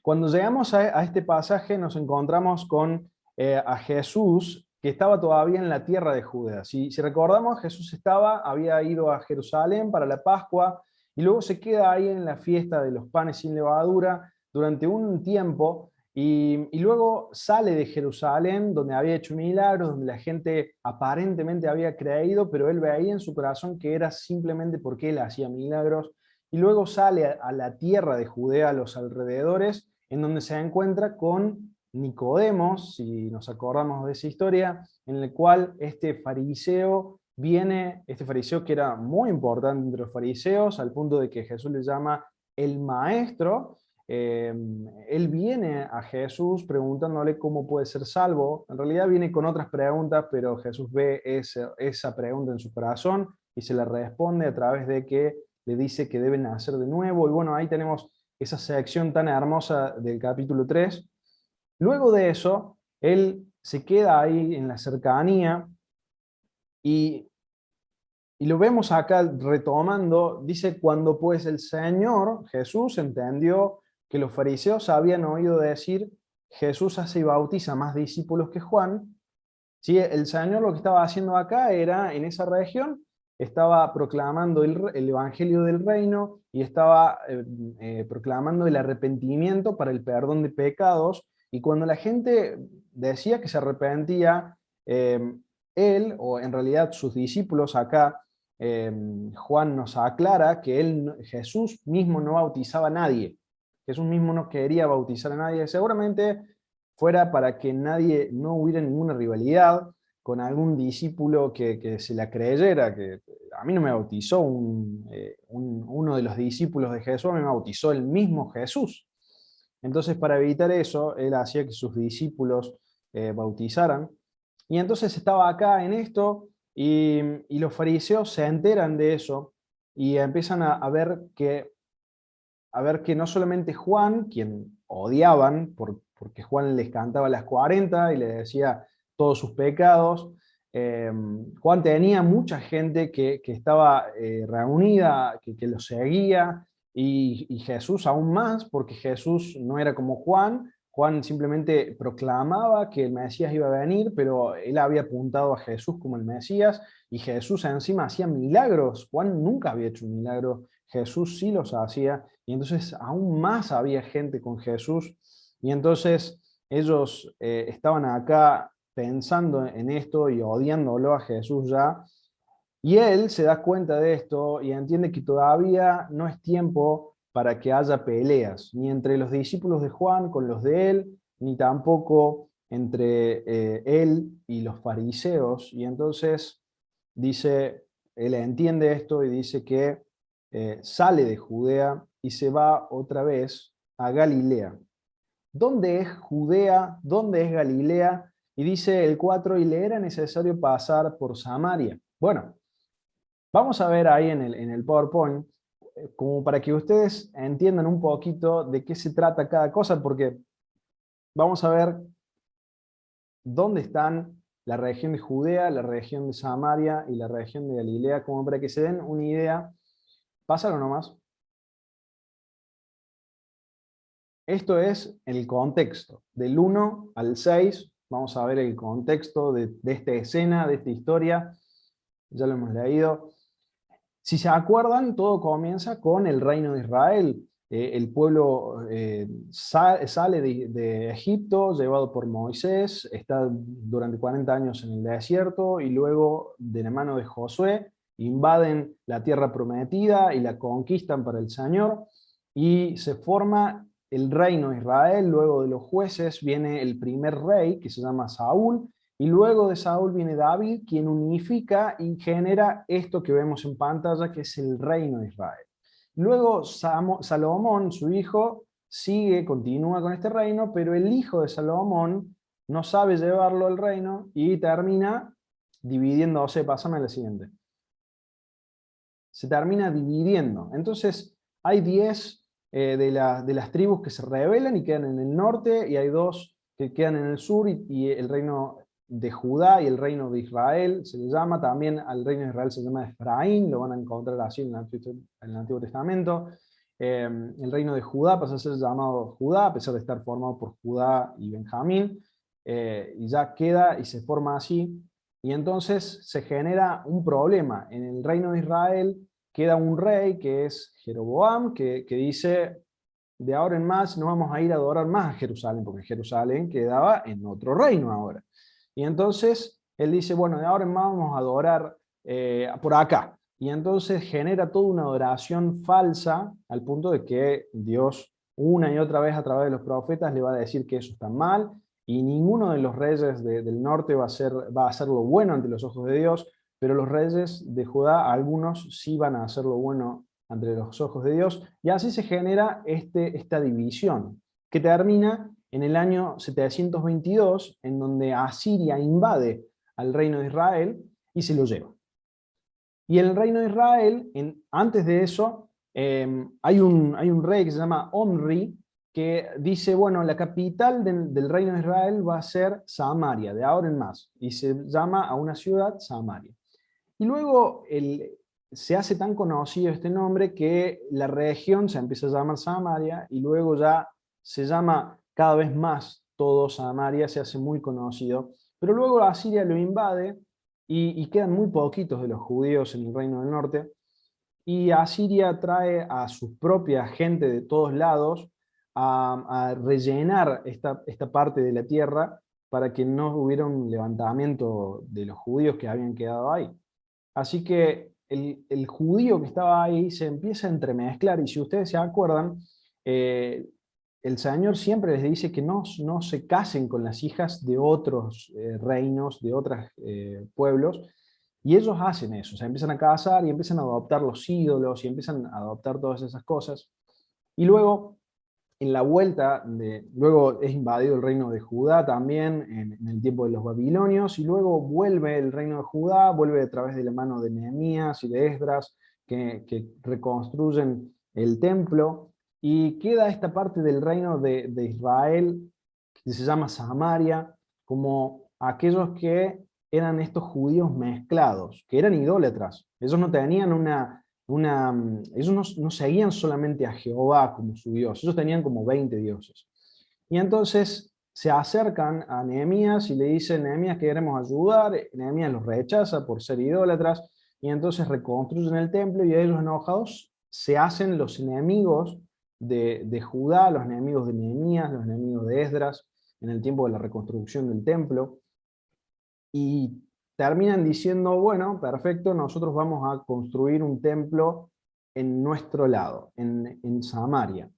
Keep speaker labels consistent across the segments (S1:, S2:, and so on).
S1: Cuando llegamos a este pasaje nos encontramos con a Jesús que estaba todavía en la tierra de Judea. Si recordamos, Jesús había ido a Jerusalén para la Pascua y luego se queda ahí en la fiesta de los panes sin levadura durante un tiempo y luego sale de Jerusalén donde había hecho milagros, donde la gente aparentemente había creído, pero él veía en su corazón que era simplemente porque él hacía milagros y luego sale a la tierra de Judea, a los alrededores, en donde se encuentra con Nicodemos, si nos acordamos de esa historia, en la cual este fariseo que era muy importante entre los fariseos, al punto de que Jesús le llama el maestro. Él viene a Jesús preguntándole cómo puede ser salvo. En realidad viene con otras preguntas, pero Jesús ve esa pregunta en su corazón y se la responde a través de que le dice que deben nacer de nuevo. Y bueno, ahí tenemos esa sección tan hermosa del capítulo 3. Luego de eso, él se queda ahí en la cercanía y, y lo vemos acá retomando, dice, cuando pues el Señor Jesús entendió que los fariseos habían oído decir, Jesús hace y bautiza más discípulos que Juan. ¿Sí? El Señor lo que estaba haciendo acá era, en esa región, estaba proclamando el Evangelio del Reino y estaba proclamando el arrepentimiento para el perdón de pecados. Y cuando la gente decía que se arrepentía, eh, él, o en realidad sus discípulos acá, eh, Juan nos aclara que Jesús mismo no bautizaba a nadie. Jesús mismo no quería bautizar a nadie. Seguramente fuera para que no hubiera ninguna rivalidad con algún discípulo que se la creyera, que a mí no me bautizó uno de los discípulos de Jesús, a mí me bautizó el mismo Jesús. Entonces, para evitar eso, él hacía que sus discípulos bautizaran. Y entonces estaba acá en esto, y los fariseos se enteran de eso y empiezan a ver que no solamente Juan, quien odiaban porque Juan les cantaba las 40 y les decía todos sus pecados, Juan tenía mucha gente que estaba reunida, que lo seguía, y Jesús aún más, porque Jesús no era como Juan. Juan simplemente proclamaba que el Mesías iba a venir, pero él había apuntado a Jesús como el Mesías, y Jesús encima hacía milagros. Juan nunca había hecho un milagro, Jesús sí los hacía, y entonces aún más había gente con Jesús, y entonces ellos estaban acá pensando en esto y odiándolo a Jesús ya, y él se da cuenta de esto y entiende que todavía no es tiempo para que haya peleas, ni entre los discípulos de Juan con los de él, ni tampoco entre él y los fariseos, y entonces dice, él entiende esto y dice que sale de Judea y se va otra vez a Galilea. ¿Dónde es Judea? ¿Dónde es Galilea? Y dice el 4, y le era necesario pasar por Samaria. Bueno, vamos a ver ahí en el PowerPoint, como para que ustedes entiendan un poquito de qué se trata cada cosa, porque vamos a ver dónde están la región de Judea, la región de Samaria y la región de Galilea, como para que se den una idea. Pásalo nomás. Esto es el contexto. Del 1 al 6, vamos a ver el contexto de esta escena, de esta historia. Ya lo hemos leído. Si se acuerdan, todo comienza con el reino de Israel. El pueblo sale de Egipto, llevado por Moisés, está durante 40 años en el desierto, y luego, de la mano de Josué, invaden la tierra prometida y la conquistan para el Señor, y se forma el reino de Israel. Luego de los jueces viene el primer rey, que se llama Saúl, y luego de Saúl viene David, quien unifica y genera esto que vemos en pantalla, que es el reino de Israel. Luego Salomón, su hijo, continúa con este reino, pero el hijo de Salomón no sabe llevarlo al reino y termina dividiéndose. Pásame a la siguiente. Se termina dividiendo. Entonces hay 10 de las tribus que se rebelan y quedan en el norte, y hay 2 que quedan en el sur, y el reino de Judá y el reino de Israel se le llama. También al reino de Israel se llama Efraín, lo van a encontrar así en el Antiguo Testamento. el reino de Judá pasa a ser llamado Judá, a pesar de estar formado por Judá y Benjamín, y ya queda y se forma así, y entonces se genera un problema. En el reino de Israel queda un rey que es Jeroboam, que dice, de ahora en más no vamos a ir a adorar más a Jerusalén, porque Jerusalén quedaba en otro reino ahora. Y entonces él dice, bueno, de ahora en más vamos a adorar por acá. Y entonces genera toda una adoración falsa, al punto de que Dios una y otra vez a través de los profetas le va a decir que eso está mal, y ninguno de los reyes del norte va a hacer lo bueno ante los ojos de Dios, pero los reyes de Judá, algunos sí van a hacer lo bueno ante los ojos de Dios, y así se genera esta división, que termina en el año 722, en donde Asiria invade al reino de Israel y se lo lleva. Y en el reino de Israel, antes de eso, hay un rey que se llama Omri, que dice, bueno, la capital del reino de Israel va a ser Samaria, de ahora en más, y se llama a una ciudad Samaria. Y luego se hace tan conocido este nombre que la región se empieza a llamar Samaria, y luego ya se llama cada vez más todo Samaria, se hace muy conocido. Pero luego Asiria lo invade y quedan muy poquitos de los judíos en el reino del norte, y Asiria trae a su propia gente de todos lados a rellenar esta parte de la tierra para que no hubiera un levantamiento de los judíos que habían quedado ahí. Así que el judío que estaba ahí se empieza a entremezclar, y si ustedes se acuerdan, eh, el Señor siempre les dice que no se casen con las hijas de otros reinos, de otros pueblos, y ellos hacen eso, se empiezan a casar y empiezan a adoptar los ídolos y empiezan a adoptar todas esas cosas. Y luego, en la vuelta, luego es invadido el reino de Judá también en el tiempo de los babilonios, y luego vuelve el reino de Judá, vuelve a través de la mano de Nehemías y de Esdras, que reconstruyen el templo, y queda esta parte del reino de Israel, que se llama Samaria, como aquellos que eran estos judíos mezclados, que eran idólatras. Ellos no tenían ellos no seguían solamente a Jehová como su Dios, ellos tenían como 20 dioses. Y entonces se acercan a Nehemías y le dicen, Nehemías, queremos ayudar. Nehemías los rechaza por ser idólatras, y entonces reconstruyen el templo, y ellos enojados se hacen los enemigos de Judá, los enemigos de Nehemías, los enemigos de Esdras, en el tiempo de la reconstrucción del templo, y terminan diciendo, bueno, perfecto, nosotros vamos a construir un templo en nuestro lado, en Samaria.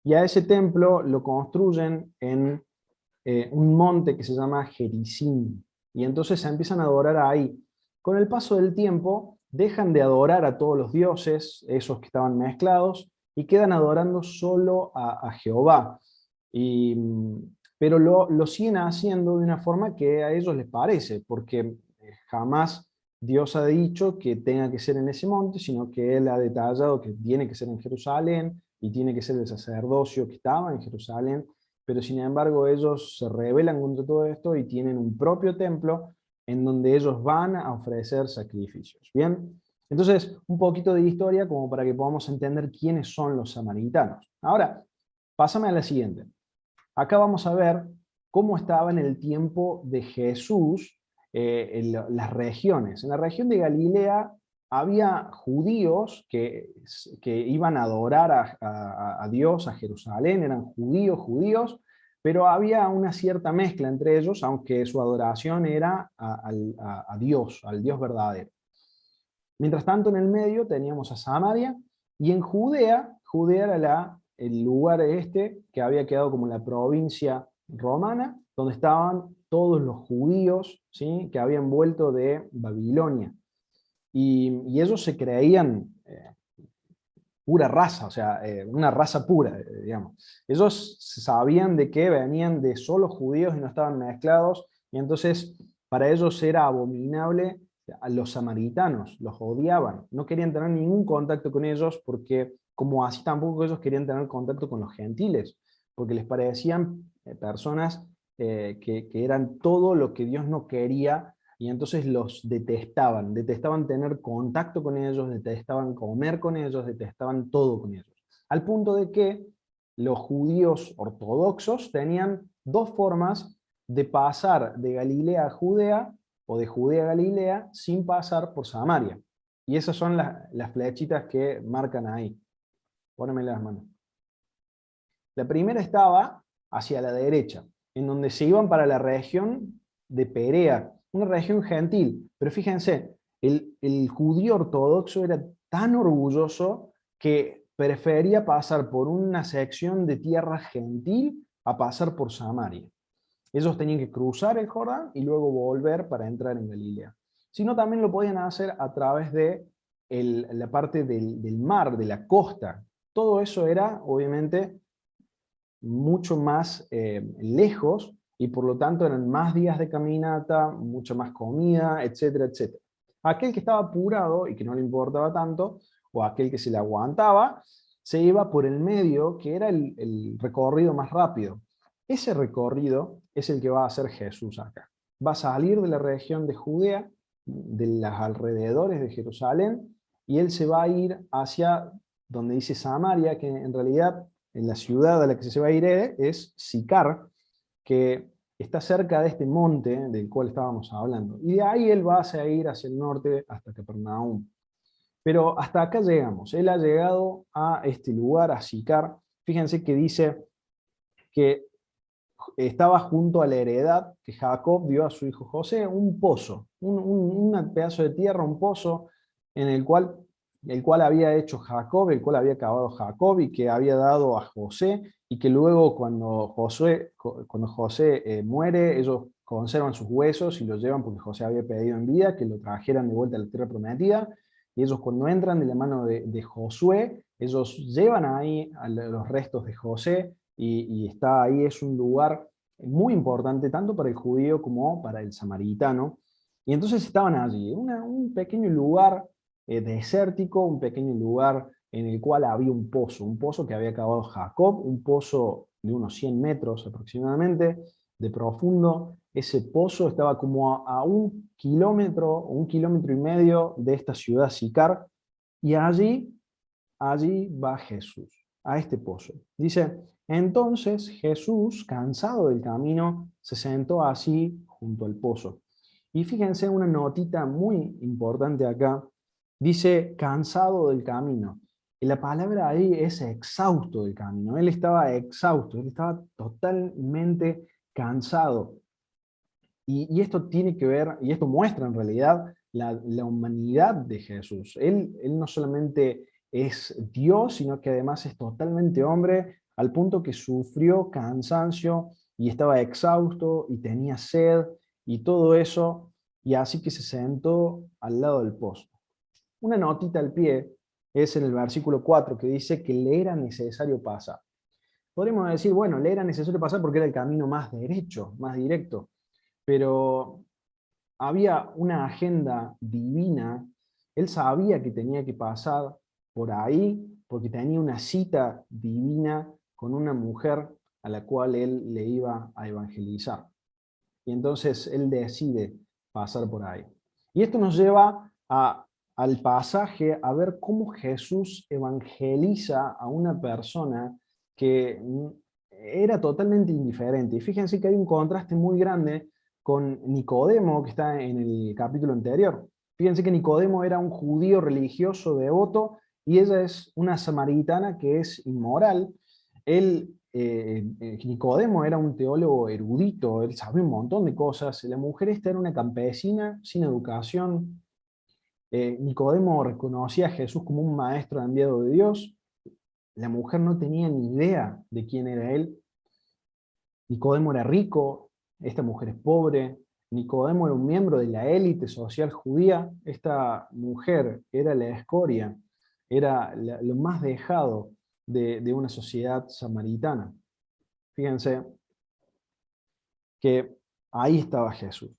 S1: Y a ese templo lo construyen en un monte que se llama Gerizim, y entonces se empiezan a adorar ahí. Con el paso del tiempo, dejan de adorar a todos los dioses, esos que estaban mezclados, y quedan adorando solo a Jehová. Y, pero lo siguen haciendo de una forma que a ellos les parece, porque jamás Dios ha dicho que tenga que ser en ese monte, sino que Él ha detallado que tiene que ser en Jerusalén, y tiene que ser el sacerdocio que estaba en Jerusalén, pero sin embargo ellos se rebelan contra todo esto y tienen un propio templo en donde ellos van a ofrecer sacrificios. ¿Bien? Entonces, un poquito de historia como para que podamos entender quiénes son los samaritanos. Ahora, pásame a la siguiente. Acá vamos a ver cómo estaba en el tiempo de Jesús las regiones. En la región de Galilea había judíos que iban a adorar a Dios, a Jerusalén, eran judíos, pero había una cierta mezcla entre ellos, aunque su adoración era a Dios, al Dios verdadero. Mientras tanto, en el medio teníamos a Samaria, y en Judea era el lugar que había quedado como la provincia romana, donde estaban todos los judíos, ¿sí?, que habían vuelto de Babilonia. Y ellos se creían pura raza, o sea, una raza pura, digamos. Ellos sabían de que venían de solo judíos y no estaban mezclados, y entonces para ellos era abominable. A los samaritanos los odiaban, no querían tener ningún contacto con ellos, porque como así tampoco ellos querían tener contacto con los gentiles, porque les parecían personas que eran todo lo que Dios no quería, y entonces los detestaban tener contacto con ellos, detestaban comer con ellos, detestaban todo con ellos. al punto de que los judíos ortodoxos tenían dos formas de pasar de Galilea a Judea, o de Judea a Galilea, sin pasar por Samaria. Y esas son las flechitas que marcan ahí. Póneme las manos. La primera estaba hacia la derecha, en donde se iban para la región de Perea, una región gentil. Pero fíjense, el judío ortodoxo era tan orgulloso que prefería pasar por una sección de tierra gentil a pasar por Samaria. Ellos tenían que cruzar el Jordán y luego volver para entrar en Galilea. Sino también lo podían hacer a través de la parte del mar, de la costa. Todo eso era, obviamente, mucho más lejos y por lo tanto eran más días de caminata, mucha más comida, etcétera, etcétera. Aquel que estaba apurado y que no le importaba tanto, o aquel que se le aguantaba, se iba por el medio, que era el recorrido más rápido. Ese recorrido es el que va a hacer Jesús acá. Va a salir de la región de Judea, de los alrededores de Jerusalén, y él se va a ir hacia donde dice Samaria, que en realidad en la ciudad a la que se va a ir es Sicar, que está cerca de este monte del cual estábamos hablando. Y de ahí él va a seguir hacia el norte hasta Capernaum. Pero hasta acá llegamos. Él ha llegado a este lugar, a Sicar. Fíjense que dice que estaba junto a la heredad que Jacob dio a su hijo José, un pozo, un pedazo de tierra, un pozo en el cual había hecho Jacob, el cual había cavado Jacob y que había dado a José, y que luego cuando José muere, ellos conservan sus huesos y los llevan porque José había pedido en vida que lo trajeran de vuelta a la tierra prometida, y ellos cuando entran de la mano de Josué, ellos llevan ahí a los restos de José, y está ahí, es un lugar muy importante tanto para el judío como para el samaritano. Y entonces estaban allí, un pequeño lugar desértico, un pequeño lugar en el cual había un pozo que había cavado Jacob, un pozo de unos 100 metros aproximadamente de profundo. Ese pozo estaba como a 1 kilómetro, 1,5 kilómetros de esta ciudad Sicar, y allí va Jesús, a este pozo. Dice, entonces Jesús, cansado del camino, se sentó así junto al pozo. Y fíjense una notita muy importante acá. Dice, cansado del camino. Y la palabra ahí es exhausto del camino. Él estaba exhausto, él estaba totalmente cansado. Y esto tiene que ver, y esto muestra en realidad la humanidad de Jesús. Él no solamente es Dios, sino que además es totalmente hombre, al punto que sufrió cansancio y estaba exhausto y tenía sed y todo eso, y así que se sentó al lado del pozo. Una notita al pie es en el versículo 4 que dice que le era necesario pasar. Podríamos decir, bueno, le era necesario pasar porque era el camino más derecho, más directo, pero había una agenda divina. Él sabía que tenía que pasar por ahí porque tenía una cita divina con una mujer a la cual él le iba a evangelizar. Y entonces él decide pasar por ahí. Y esto nos lleva al pasaje a ver cómo Jesús evangeliza a una persona que era totalmente indiferente. Y fíjense que hay un contraste muy grande con Nicodemo, que está en el capítulo anterior. Fíjense que Nicodemo era un judío religioso devoto y ella es una samaritana que es inmoral. Nicodemo era un teólogo erudito, él sabía un montón de cosas. La mujer esta era una campesina sin educación. Nicodemo reconocía a Jesús como un maestro enviado de Dios. La mujer no tenía ni idea de quién era él. Nicodemo era rico, esta mujer es pobre. Nicodemo era un miembro de la élite social judía. Esta mujer era la escoria, era lo más dejado de una sociedad samaritana. Fíjense que ahí estaba Jesús.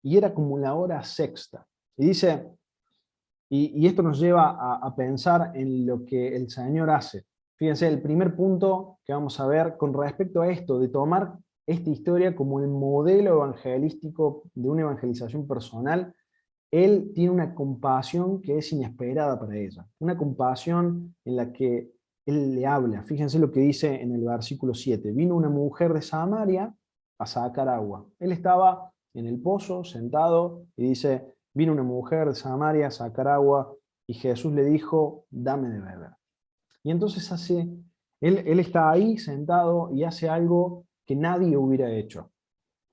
S1: Y era como la hora sexta. Y dice, y esto nos lleva a pensar en lo que el Señor hace. Fíjense, el primer punto que vamos a ver con respecto a esto, de tomar esta historia como el modelo evangelístico de una evangelización personal, Él tiene una compasión que es inesperada para ella. Una compasión en la que él le habla. Fíjense lo que dice en el versículo 7. Vino una mujer de Samaria a sacar agua. Él estaba en el pozo, sentado, y dice, vino una mujer de Samaria a sacar agua, y Jesús le dijo, dame de beber. Y entonces él está ahí sentado y hace algo que nadie hubiera hecho.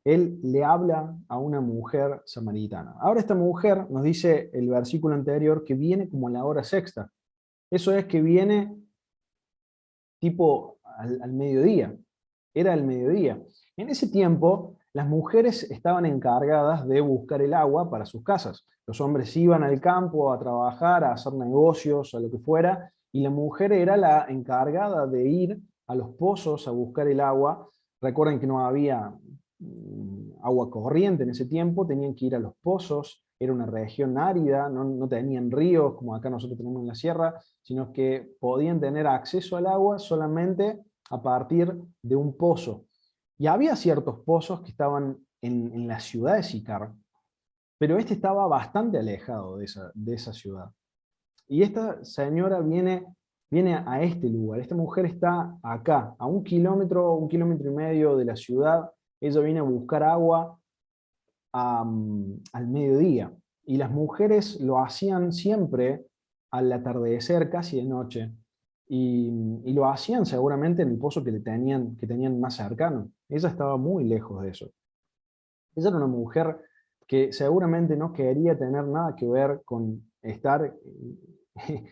S1: Él le habla a una mujer samaritana. Ahora esta mujer, nos dice el versículo anterior, que viene como a la hora sexta. Eso es que viene tipo al mediodía. Era el mediodía. En ese tiempo, las mujeres estaban encargadas de buscar el agua para sus casas. Los hombres iban al campo a trabajar, a hacer negocios, a lo que fuera, y la mujer era la encargada de ir a los pozos a buscar el agua. Recuerden que no había agua corriente en ese tiempo, tenían que ir a los pozos, era una región árida, no tenían ríos como acá nosotros tenemos en la sierra, sino que podían tener acceso al agua solamente a partir de un pozo. Y había ciertos pozos que estaban en la ciudad de Sicar, pero este estaba bastante alejado de esa ciudad. Y esta señora viene a este lugar, esta mujer está acá, a 1 kilómetro y medio de la ciudad. Ella viene a buscar agua al mediodía. Y las mujeres lo hacían siempre al atardecer, casi de noche. Y lo hacían seguramente en el pozo que tenían más cercano. Ella estaba muy lejos de eso. Ella era una mujer que seguramente no quería tener nada que ver con estar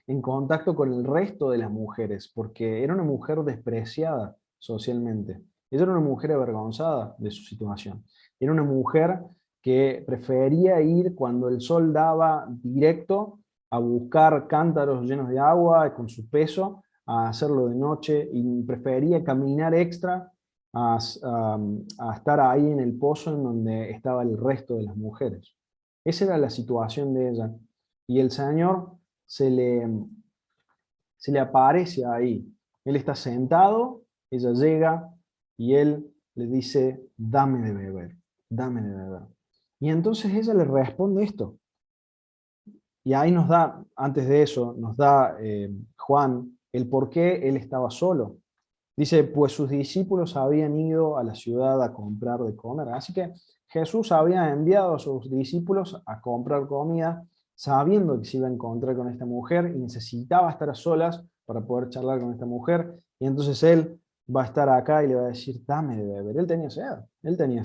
S1: en contacto con el resto de las mujeres, porque era una mujer despreciada socialmente. Ella era una mujer avergonzada de su situación. Era una mujer que prefería ir cuando el sol daba directo a buscar cántaros llenos de agua con su peso, a hacerlo de noche, y prefería caminar extra a estar ahí en el pozo en donde estaba el resto de las mujeres. Esa era la situación de ella. Y el Señor se le aparece ahí. Él está sentado, ella llega y él le dice, dame de beber, dame de beber. Y entonces ella le responde esto. Y ahí nos da, antes de eso, nos da Juan el por qué él estaba solo. Dice, pues sus discípulos habían ido a la ciudad a comprar de comer. Así que Jesús había enviado a sus discípulos a comprar comida, sabiendo que se iba a encontrar con esta mujer y necesitaba estar a solas para poder charlar con esta mujer. Y entonces él va a estar acá y le va a decir, dame de beber. Él tenía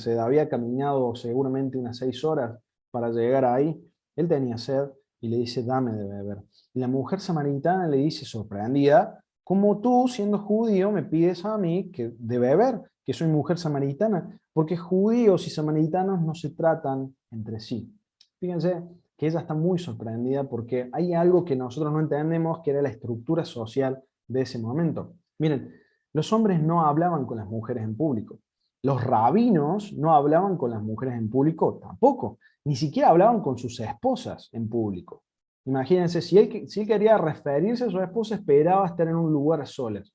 S1: sed, había caminado seguramente unas 6 horas para llegar ahí. Él tenía sed y le dice, dame de beber. Y la mujer samaritana le dice, sorprendida, como tú, siendo judío, me pides a mí de beber, que soy mujer samaritana, porque judíos y samaritanos no se tratan entre sí. Fíjense que ella está muy sorprendida porque hay algo que nosotros no entendemos, que era la estructura social de ese momento. Miren, los hombres no hablaban con las mujeres en público. Los rabinos no hablaban con las mujeres en público tampoco. Ni siquiera hablaban con sus esposas en público. Imagínense, si él quería referirse a su esposa, esperaba estar en un lugar a solas.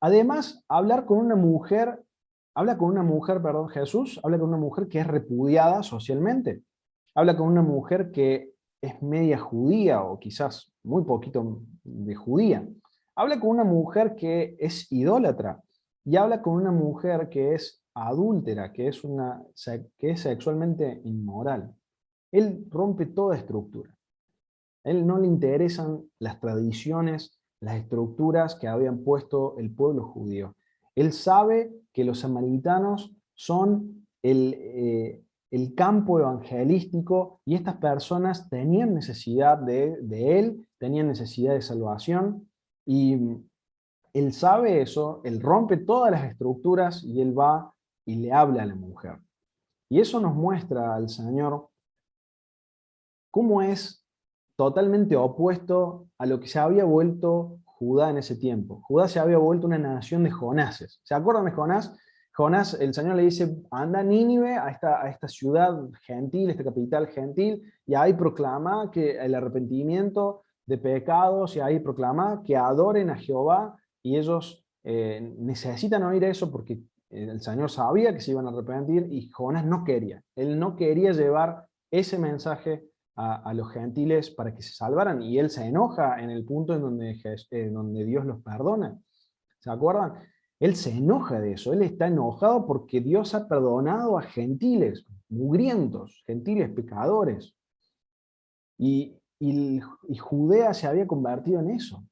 S1: Además, Jesús habla con una mujer que es repudiada socialmente. Habla con una mujer que es media judía o quizás muy poquito de judía. Habla con una mujer que es idólatra y habla con una mujer que es adúltera, que es sexualmente inmoral. Él rompe toda estructura. A él no le interesan las tradiciones, las estructuras que habían puesto el pueblo judío. Él sabe que los samaritanos son el campo evangelístico y estas personas tenían necesidad de él, tenían necesidad de salvación, y él sabe eso, él rompe todas las estructuras y él va y le habla a la mujer. Y eso nos muestra al Señor cómo es totalmente opuesto a lo que se había vuelto Judá en ese tiempo. Judá se había vuelto una nación de Jonases. ¿Se acuerdan de Jonás? Jonás, el Señor le dice, anda a Nínive, a esta ciudad gentil, esta capital gentil, y ahí proclama que el arrepentimiento de pecados, y ahí proclama que adoren a Jehová, y ellos necesitan oír eso porque el Señor sabía que se iban a arrepentir, y Jonás no quería. Él no quería llevar ese mensaje a los gentiles para que se salvaran, y él se enoja en el punto en donde Dios los perdona. ¿Se acuerdan? Él se enoja de eso, él está enojado porque Dios ha perdonado a gentiles, mugrientos, gentiles pecadores. Y Judea se había convertido en eso.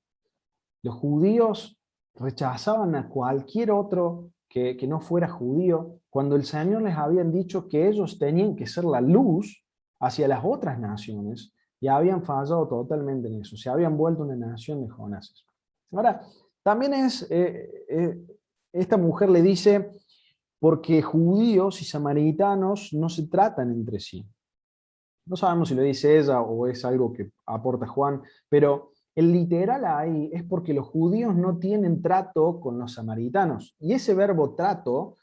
S1: Los judíos rechazaban a cualquier otro que no fuera judío, cuando el Señor les había dicho que ellos tenían que ser la luz hacia las otras naciones, y habían fallado totalmente en eso, se habían vuelto una nación de Jonases. Ahora, también esta mujer le dice, porque judíos y samaritanos no se tratan entre sí. No sabemos si lo dice ella o es algo que aporta Juan, pero el literal ahí es porque los judíos no tienen trato con los samaritanos. Y ese verbo trato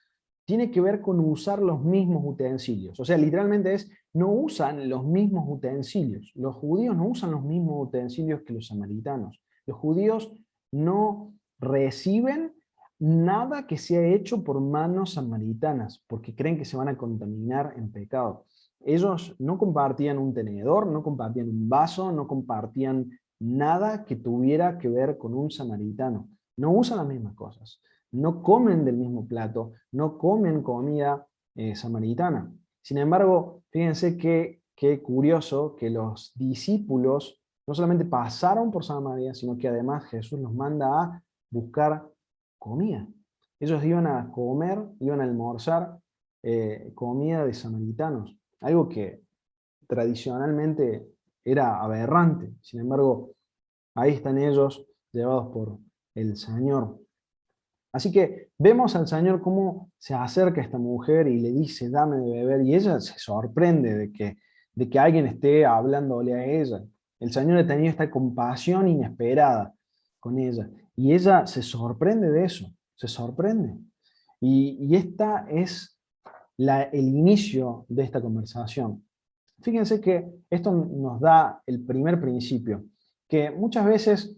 S1: tiene que ver con usar los mismos utensilios. O sea, literalmente es, no usan los mismos utensilios. Los judíos no usan los mismos utensilios que los samaritanos. Los judíos no reciben nada que sea hecho por manos samaritanas, porque creen que se van a contaminar en pecado. Ellos no compartían un tenedor, no compartían un vaso, no compartían nada que tuviera que ver con un samaritano. No usan las mismas cosas, no comen del mismo plato, no comen comida samaritana. Sin embargo, fíjense qué curioso que los discípulos no solamente pasaron por Samaria, sino que además Jesús los manda a buscar comida. Ellos iban a comer, iban a almorzar comida de samaritanos, algo que tradicionalmente era aberrante. Sin embargo, ahí están ellos llevados por el Señor. Así que vemos al Señor cómo se acerca a esta mujer y le dice, dame de beber, y ella se sorprende de que alguien esté hablándole a ella. El Señor ha tenido esta compasión inesperada con ella, y ella se sorprende de eso, se sorprende. Y esta es el inicio de esta conversación. Fíjense que esto nos da el primer principio, que muchas veces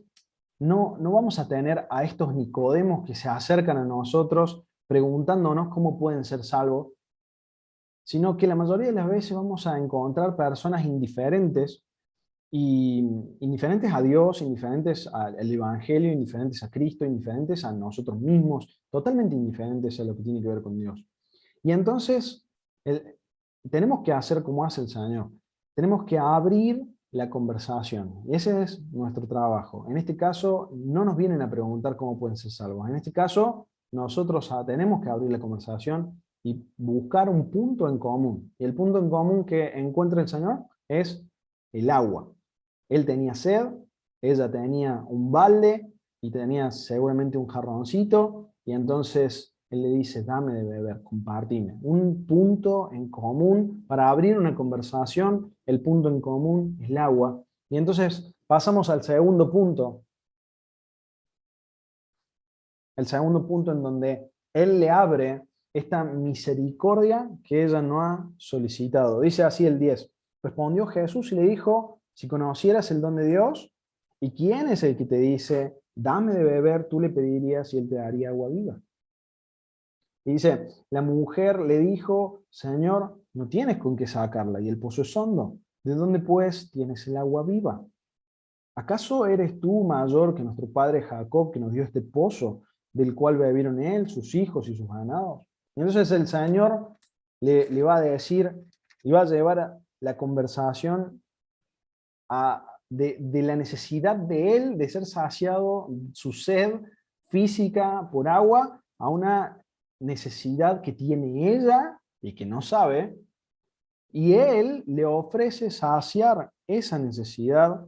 S1: no vamos a tener a estos Nicodemos que se acercan a nosotros preguntándonos cómo pueden ser salvos, sino que la mayoría de las veces vamos a encontrar personas indiferentes, y indiferentes a Dios, indiferentes al Evangelio, indiferentes a Cristo, indiferentes a nosotros mismos, totalmente indiferentes a lo que tiene que ver con Dios. Y entonces tenemos que hacer como hace el Señor. Tenemos que abrir la conversación. Y ese es nuestro trabajo. En este caso, no nos vienen a preguntar cómo pueden ser salvos. En este caso, nosotros tenemos que abrir la conversación y buscar un punto en común. Y el punto en común que encuentra el Señor es el agua. Él tenía sed, ella tenía un balde y tenía seguramente un jarroncito, y entonces él le dice, dame de beber, compartime. Un punto en común para abrir una conversación, el punto en común es el agua. Y entonces pasamos al segundo punto. El segundo punto en donde él le abre esta misericordia que ella no ha solicitado. Dice así el 10. Respondió Jesús y le dijo, si conocieras el don de Dios, ¿y quién es el que te dice, dame de beber? Tú le pedirías y él te daría agua viva. Y dice, la mujer le dijo, Señor, no tienes con qué sacarla y el pozo es hondo. ¿De dónde pues tienes el agua viva? ¿Acaso eres tú mayor que nuestro padre Jacob, que nos dio este pozo, del cual bebieron él, sus hijos y sus ganados? Y entonces el Señor le va a decir, y va a llevar la conversación de la necesidad de él de ser saciado, su sed física por agua, a una necesidad que tiene ella y que no sabe, y él le ofrece saciar esa necesidad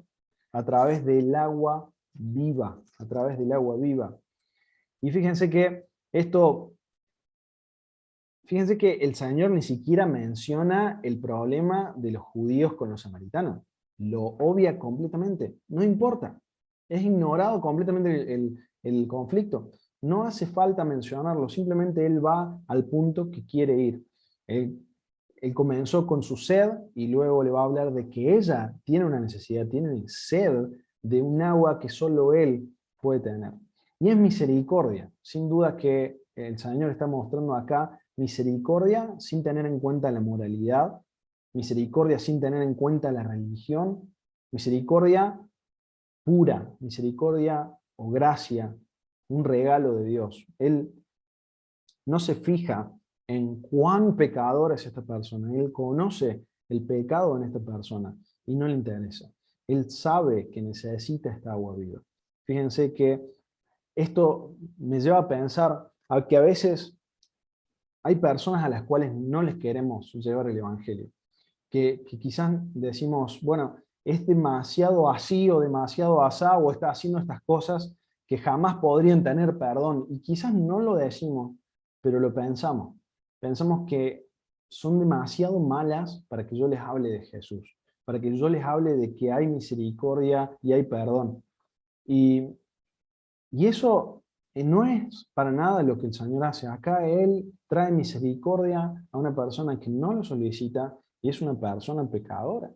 S1: a través del agua viva, a través del agua viva. Y fíjense que el Señor ni siquiera menciona el problema de los judíos con los samaritanos. Lo obvia completamente. No importa. Es ignorado completamente el conflicto. No hace falta mencionarlo. Simplemente él va al punto que quiere ir. Él comenzó con su sed y luego le va a hablar de que ella tiene una necesidad, tiene sed de un agua que solo él puede tener. Y es misericordia. Sin duda que el Señor está mostrando acá misericordia sin tener en cuenta la moralidad, misericordia sin tener en cuenta la religión, misericordia pura, misericordia o gracia, un regalo de Dios. Él no se fija en cuán pecador es esta persona, Él conoce el pecado en esta persona y no le interesa. Él sabe que necesita esta agua viva. Fíjense que esto me lleva a pensar a que a veces hay personas a las cuales no les queremos llevar el Evangelio, que quizás decimos, bueno, es demasiado así o demasiado asá, o está haciendo estas cosas que jamás podrían tener perdón, y quizás no lo decimos, pero lo pensamos. Pensamos que son demasiado malas para que yo les hable de Jesús, para que yo les hable de que hay misericordia y hay perdón. Y eso no es para nada lo que el Señor hace. Acá Él trae misericordia a una persona que no lo solicita y es una persona pecadora.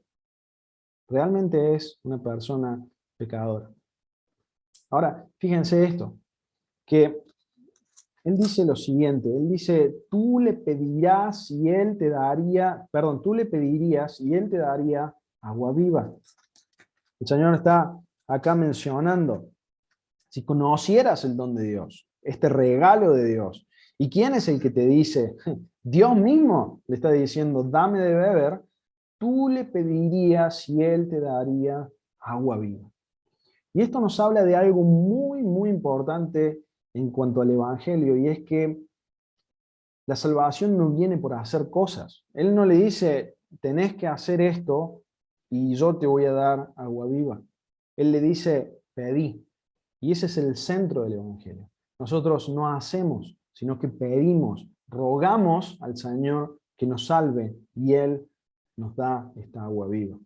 S1: Realmente es una persona pecadora. Ahora, fíjense esto, que Él dice lo siguiente, Él dice, tú le pedirías y Él te daría agua viva. El Señor está acá mencionando, si conocieras el don de Dios, este regalo de Dios, ¿y quién es el que te dice? Dios mismo le está diciendo, dame de beber, tú le pedirías y Él te daría agua viva. Y esto nos habla de algo muy, muy importante en cuanto al Evangelio, y es que la salvación no viene por hacer cosas. Él no le dice, tenés que hacer esto y yo te voy a dar agua viva. Él le dice, pedí. Y ese es el centro del Evangelio. Nosotros no hacemos, sino que pedimos, rogamos al Señor que nos salve y Él nos da esta agua viva.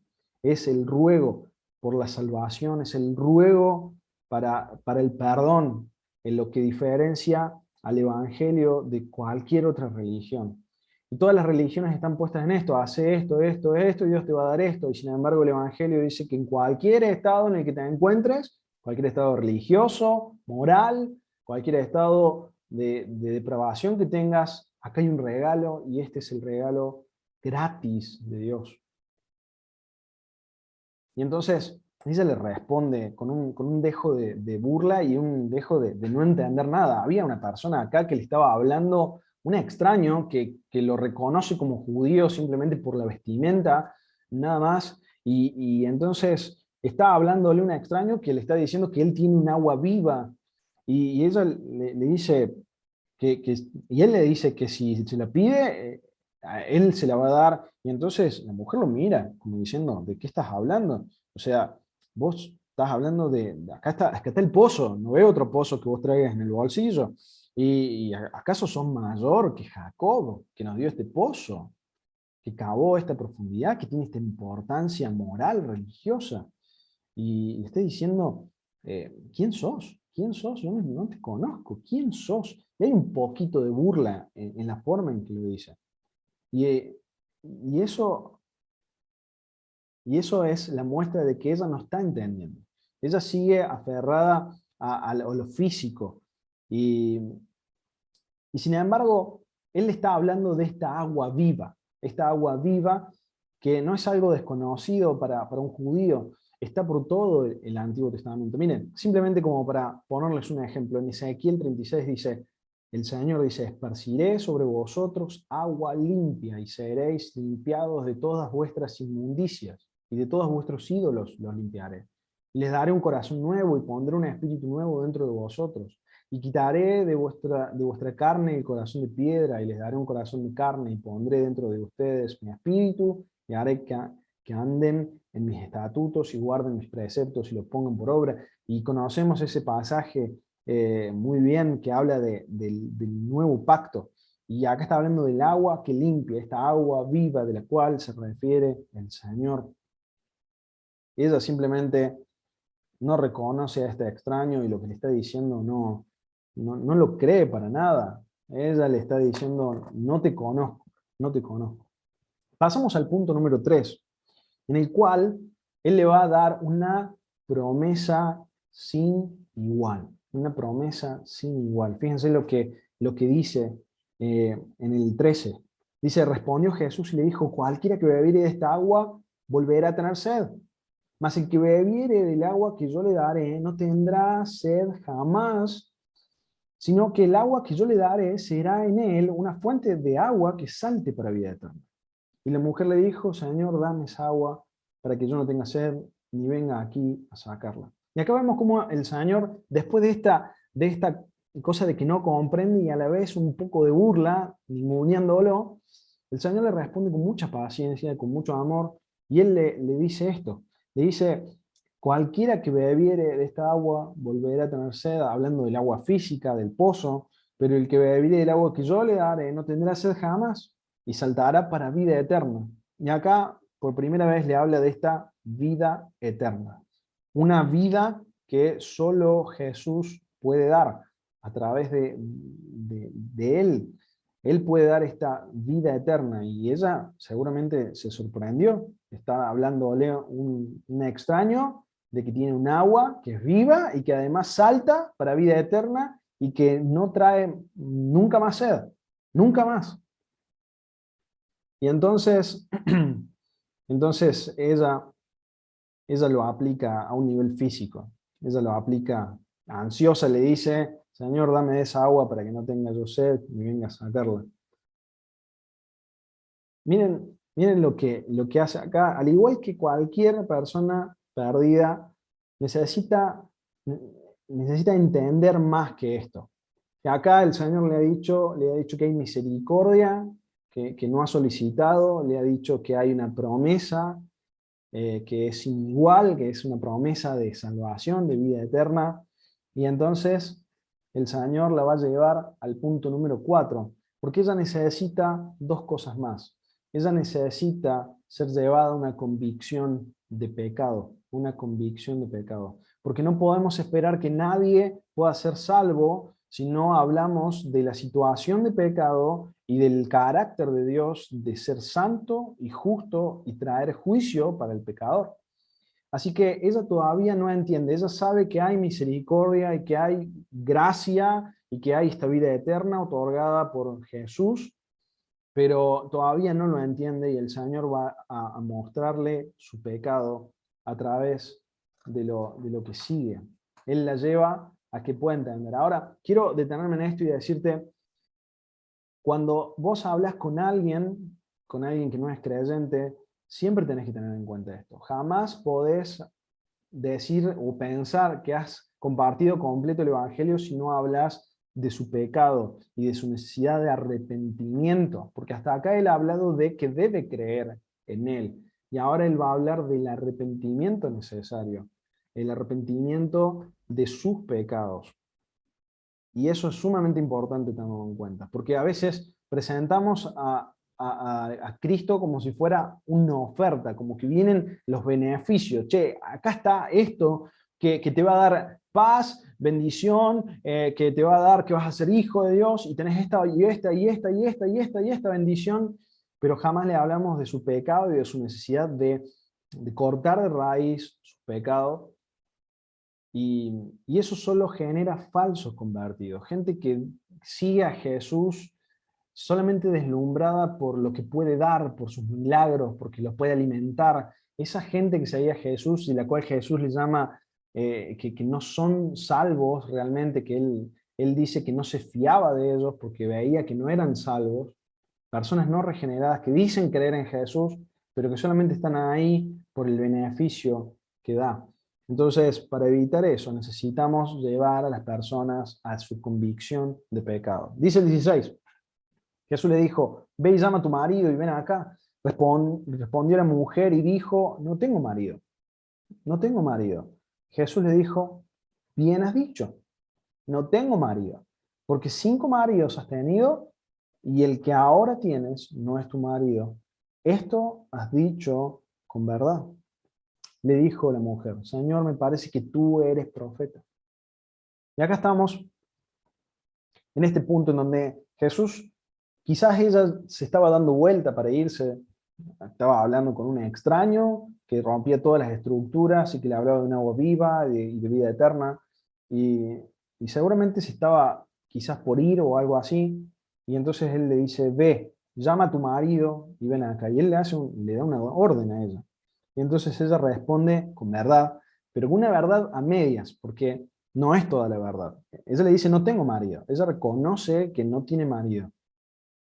S1: Es el ruego por la salvación, es el ruego para el perdón, en lo que diferencia al Evangelio de cualquier otra religión. Y todas las religiones están puestas en esto, hace esto, esto, esto, y Dios te va a dar esto. Y sin embargo el Evangelio dice que en cualquier estado en el que te encuentres, cualquier estado religioso, moral, cualquier estado de depravación que tengas, acá hay un regalo y este es el regalo gratis de Dios. Y entonces ella le responde con un dejo de burla y un dejo de no entender nada. Había una persona acá que le estaba hablando, un extraño que lo reconoce como judío simplemente por la vestimenta, nada más, y entonces está hablándole a un extraño que le está diciendo que él tiene un agua viva, y ella le dice y él le dice que si se la pide, a él se la va a dar, y entonces la mujer lo mira, como diciendo, ¿de qué estás hablando? O sea, vos estás hablando acá está el pozo, no veo otro pozo que vos traigas en el bolsillo, y ¿acaso sos mayor que Jacob, que nos dio este pozo, que cavó esta profundidad, que tiene esta importancia moral, religiosa? Y le está diciendo, ¿quién sos? ¿Quién sos? Yo no te conozco. ¿Quién sos? Y hay un poquito de burla en la forma en que lo dice. Y, eh, y, eso, y eso es la muestra de que ella no está entendiendo. Ella sigue aferrada a lo físico. Y sin embargo, él está hablando de esta agua viva que no es algo desconocido para un judío, está por todo el Antiguo Testamento. Miren, simplemente como para ponerles un ejemplo, en Ezequiel 36 dice, el Señor dice, esparciré sobre vosotros agua limpia y seréis limpiados de todas vuestras inmundicias y de todos vuestros ídolos los limpiaré. Y les daré un corazón nuevo y pondré un espíritu nuevo dentro de vosotros. Y quitaré de vuestra carne el corazón de piedra y les daré un corazón de carne y pondré dentro de ustedes mi espíritu y haré que anden en mis estatutos y guarden mis preceptos y los pongan por obra. Y conocemos ese pasaje muy bien que habla del nuevo pacto. Y acá está hablando del agua que limpia, esta agua viva de la cual se refiere el Señor. Y ella simplemente no reconoce a este extraño y lo que le está diciendo no lo cree para nada. Ella le está diciendo, no te conozco, no te conozco. Pasamos al punto número 3, en el cual él le va a dar una promesa sin igual. Una promesa sin igual. Fíjense lo que dice en el 13. Dice, respondió Jesús y le dijo, cualquiera que bebiere de esta agua volverá a tener sed. Mas el que bebiere del agua que yo le daré no tendrá sed jamás, sino que el agua que yo le daré será en él una fuente de agua que salte para vida eterna. Y la mujer le dijo, Señor, dame esa agua para que yo no tenga sed, ni venga aquí a sacarla. Y acá vemos cómo el Señor, después de esta cosa de que no comprende y a la vez un poco de burla, ninguneándolo, el Señor le responde con mucha paciencia, con mucho amor, y Él le dice esto, le dice, cualquiera que bebiere de esta agua volverá a tener sed, hablando del agua física, del pozo, pero el que bebiere del agua que yo le daré no tendrá sed jamás, y saltará para vida eterna. Y acá, por primera vez, le habla de esta vida eterna. Una vida que solo Jesús puede dar a través de Él. Él puede dar esta vida eterna. Y ella seguramente se sorprendió. Está hablándole un extraño de que tiene un agua que es viva y que además salta para vida eterna y que no trae nunca más sed. Nunca más. Y entonces, entonces ella lo aplica a un nivel físico. Ella lo aplica ansiosa, le dice, Señor, dame esa agua para que no tenga yo sed y venga a sacarla. Miren lo que hace acá. Al igual que cualquier persona perdida, necesita entender más que esto. Que acá el Señor le ha dicho que hay misericordia, que no ha solicitado, le ha dicho que hay una promesa que es igual, que es una promesa de salvación, de vida eterna, y entonces el Señor la va a llevar al punto número 4, porque ella necesita dos cosas más. Ella necesita ser llevada a una convicción de pecado, una convicción de pecado, porque no podemos esperar que nadie pueda ser salvo si no hablamos de la situación de pecado y del carácter de Dios de ser santo y justo y traer juicio para el pecador. Así que ella todavía no entiende, ella sabe que hay misericordia y que hay gracia y que hay esta vida eterna otorgada por Jesús, pero todavía no lo entiende y el Señor va a mostrarle su pecado a través de lo que sigue. Él la lleva a que pueda entender. Ahora, quiero detenerme en esto y decirte, cuando vos hablas con alguien que no es creyente, siempre tenés que tener en cuenta esto. Jamás podés decir o pensar que has compartido completo el Evangelio si no hablas de su pecado y de su necesidad de arrepentimiento, porque hasta acá él ha hablado de que debe creer en él, y ahora él va a hablar del arrepentimiento necesario, el arrepentimiento de sus pecados. Y eso es sumamente importante tenerlo en cuenta, porque a veces presentamos a Cristo como si fuera una oferta, como que vienen los beneficios. Che, acá está esto que te va a dar paz, bendición, que te va a dar que vas a ser hijo de Dios y tenés esta y esta y esta y esta y esta y esta bendición, pero jamás le hablamos de su pecado y de su necesidad de cortar de raíz su pecado. Y eso solo genera falsos convertidos, gente que sigue a Jesús solamente deslumbrada por lo que puede dar, por sus milagros, porque los puede alimentar. Esa gente que seguía a Jesús y la cual Jesús le llama que no son salvos realmente, que él dice que no se fiaba de ellos porque veía que no eran salvos, personas no regeneradas que dicen creer en Jesús, pero que solamente están ahí por el beneficio que da. Entonces, para evitar eso, necesitamos llevar a las personas a su convicción de pecado. Dice el 16, Jesús le dijo, ve y llama a tu marido y ven acá. Respondió la mujer y dijo, no tengo marido, no tengo marido. Jesús le dijo, bien has dicho, no tengo marido, porque 5 maridos has tenido y el que ahora tienes no es tu marido. Esto has dicho con verdad. Le dijo la mujer, Señor, me parece que tú eres profeta. Y acá estamos en este punto en donde Jesús, quizás ella se estaba dando vuelta para irse, estaba hablando con un extraño que rompía todas las estructuras y que le hablaba de un agua viva y de vida eterna, y, y seguramente se estaba quizás por ir o algo así, y entonces él le dice, ve, llama a tu marido y ven acá. Y él le da una orden a ella. Y entonces ella responde con verdad, pero con una verdad a medias, porque no es toda la verdad. Ella le dice, no tengo marido. Ella reconoce que no tiene marido,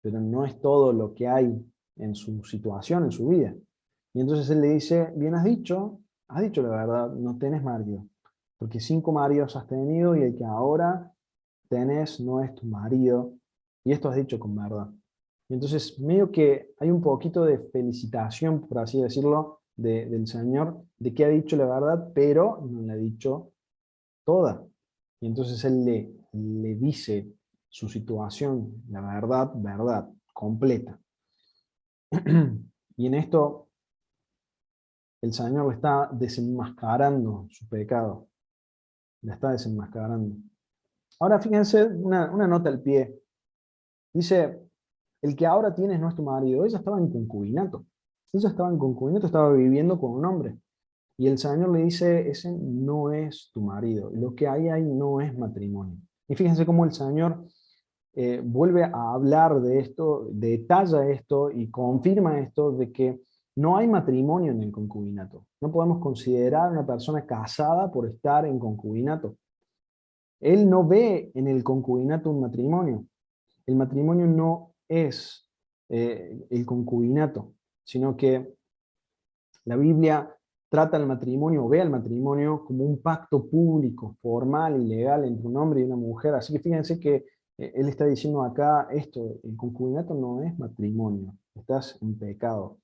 S1: pero no es todo lo que hay en su situación, en su vida. Y entonces él le dice, bien has dicho la verdad, no tenés marido, porque 5 maridos has tenido y el que ahora tenés no es tu marido, y esto has dicho con verdad. Y entonces medio que hay un poquito de felicitación, por así decirlo, del Señor, de que ha dicho la verdad, pero no la ha dicho toda. Y entonces él le dice su situación, la verdad, verdad, completa. Y en esto el Señor le está desenmascarando su pecado, le está desenmascarando. Ahora fíjense una nota al pie. Dice, el que ahora tienes no es tu marido. Ella estaba en concubinato. Ella estaba en concubinato, estaba viviendo con un hombre. Y el Señor le dice, ese no es tu marido. Lo que hay ahí no es matrimonio. Y fíjense cómo el Señor vuelve a hablar de esto, detalla esto y confirma esto de que no hay matrimonio en el concubinato. No podemos considerar a una persona casada por estar en concubinato. Él no ve en el concubinato un matrimonio. El matrimonio no es el concubinato, sino que la Biblia trata el matrimonio, o ve al matrimonio como un pacto público, formal y legal entre un hombre y una mujer. Así que fíjense que él está diciendo acá esto, el concubinato no es matrimonio, estás en pecado.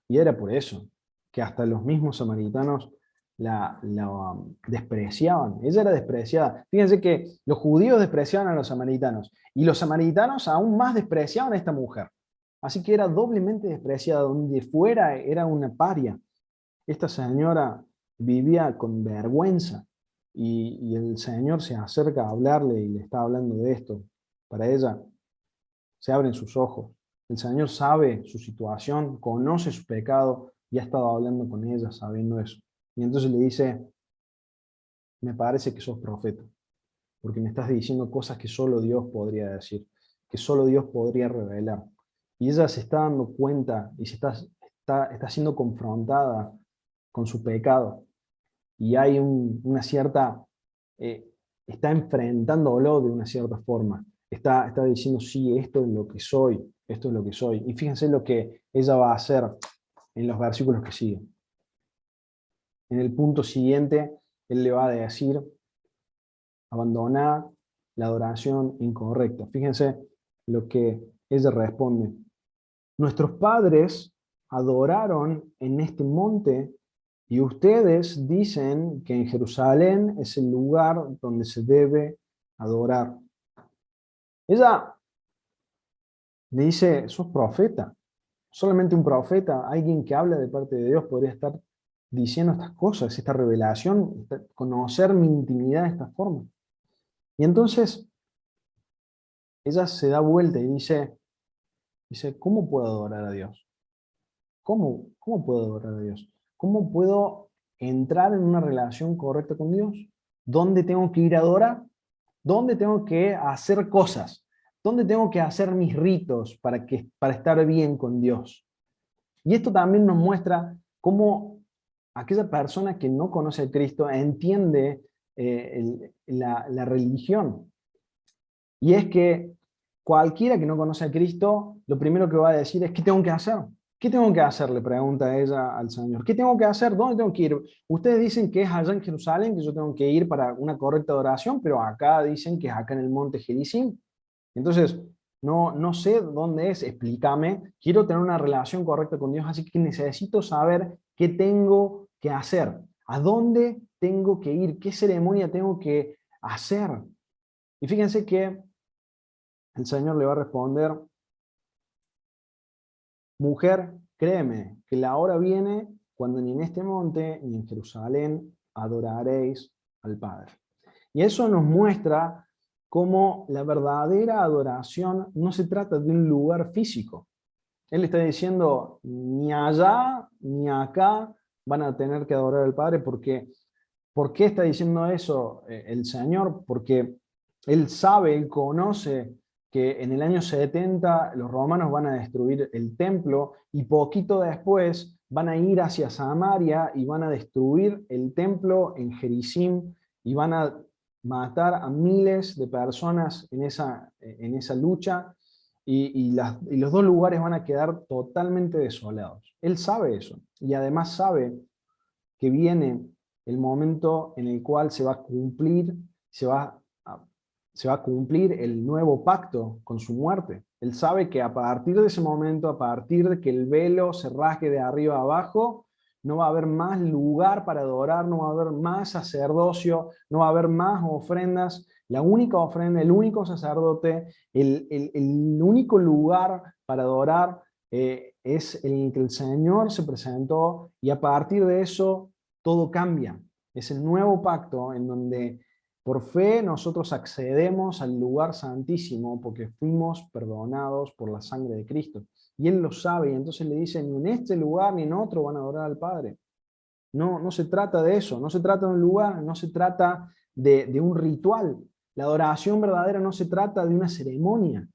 S1: Y era por eso que hasta los mismos samaritanos la despreciaban. Ella era despreciada. Fíjense que los judíos despreciaban a los samaritanos y los samaritanos aún más despreciaban a esta mujer. Así que era doblemente despreciada, donde fuera era una paria. Esta señora vivía con vergüenza y el Señor se acerca a hablarle y le está hablando de esto. Para ella se abren sus ojos. El Señor sabe su situación, conoce su pecado y ha estado hablando con ella sabiendo eso. Y entonces le dice, me parece que sos profeta, porque me estás diciendo cosas que solo Dios podría decir, que solo Dios podría revelar. Y ella se está dando cuenta y está siendo confrontada con su pecado. Y hay una cierta, eh, está enfrentándolo de una cierta forma. Está diciendo, sí, esto es lo que soy, esto es lo que soy. Y fíjense lo que ella va a hacer en los versículos que siguen. En el punto siguiente, él le va a decir, abandonar la adoración incorrecta. Fíjense lo que ella responde. Nuestros padres adoraron en este monte y ustedes dicen que en Jerusalén es el lugar donde se debe adorar. Ella le dice, sos profeta. Solamente un profeta, alguien que habla de parte de Dios podría estar diciendo estas cosas, esta revelación, conocer mi intimidad de esta forma. Y entonces ella se da vuelta y dice, ¿cómo puedo adorar a Dios? ¿Cómo puedo adorar a Dios? ¿Cómo puedo entrar en una relación correcta con Dios? ¿Dónde tengo que ir a adorar? ¿Dónde tengo que hacer cosas? ¿Dónde tengo que hacer mis ritos para estar bien con Dios? Y esto también nos muestra cómo aquella persona que no conoce a Cristo entiende la religión. Y es que cualquiera que no conoce a Cristo, lo primero que va a decir es, ¿qué tengo que hacer? ¿Qué tengo que hacer? Le pregunta ella al Señor. ¿Qué tengo que hacer? ¿Dónde tengo que ir? Ustedes dicen que es allá en Jerusalén que yo tengo que ir para una correcta adoración, pero acá dicen que es acá en el monte Gerizim. Entonces, no sé dónde es, explícame. Quiero tener una relación correcta con Dios, así que necesito saber qué tengo que hacer. ¿A dónde tengo que ir? ¿Qué ceremonia tengo que hacer? Y fíjense que el Señor le va a responder, mujer, créeme, que la hora viene cuando ni en este monte ni en Jerusalén adoraréis al Padre. Y eso nos muestra cómo la verdadera adoración no se trata de un lugar físico. Él está diciendo, ni allá ni acá van a tener que adorar al Padre, porque ¿por qué está diciendo eso el Señor? Porque Él sabe, Él conoce que en el año 70 los romanos van a destruir el templo y poquito después van a ir hacia Samaria y van a destruir el templo en Gerizim y van a matar a miles de personas en esa lucha y los dos lugares van a quedar totalmente desolados. Él sabe eso y además sabe que viene el momento en el cual se va a cumplir, se va a cumplir el nuevo pacto con su muerte. Él sabe que a partir de ese momento, a partir de que el velo se rasgue de arriba a abajo, no va a haber más lugar para adorar, no va a haber más sacerdocio, no va a haber más ofrendas. La única ofrenda, el único sacerdote, el único lugar para adorar es el que el Señor se presentó, y a partir de eso todo cambia. Es el nuevo pacto en donde por fe nosotros accedemos al lugar santísimo porque fuimos perdonados por la sangre de Cristo. Y Él lo sabe, y entonces le dice, ni en este lugar ni en otro van a adorar al Padre. No, no se trata de eso, no se trata de un lugar, no se trata de un ritual. La adoración verdadera no se trata de una ceremonia.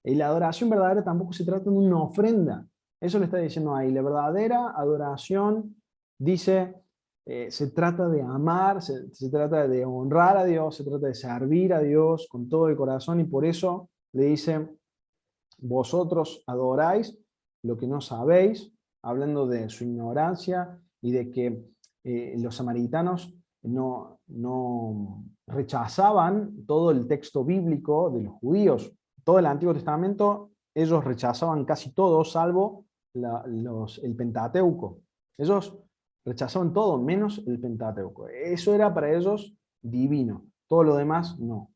S1: Y la adoración verdadera tampoco se trata de una ofrenda. Eso le está diciendo ahí. La verdadera adoración, dice, se trata de amar, se trata de honrar a Dios, se trata de servir a Dios con todo el corazón, y por eso le dice, vosotros adoráis lo que no sabéis, hablando de su ignorancia y de que los samaritanos no rechazaban todo el texto bíblico de los judíos. Todo el Antiguo Testamento ellos rechazaban casi todo, salvo el Pentateuco. Ellos rechazaban todo, menos el Pentateuco. Eso era para ellos divino, todo lo demás no.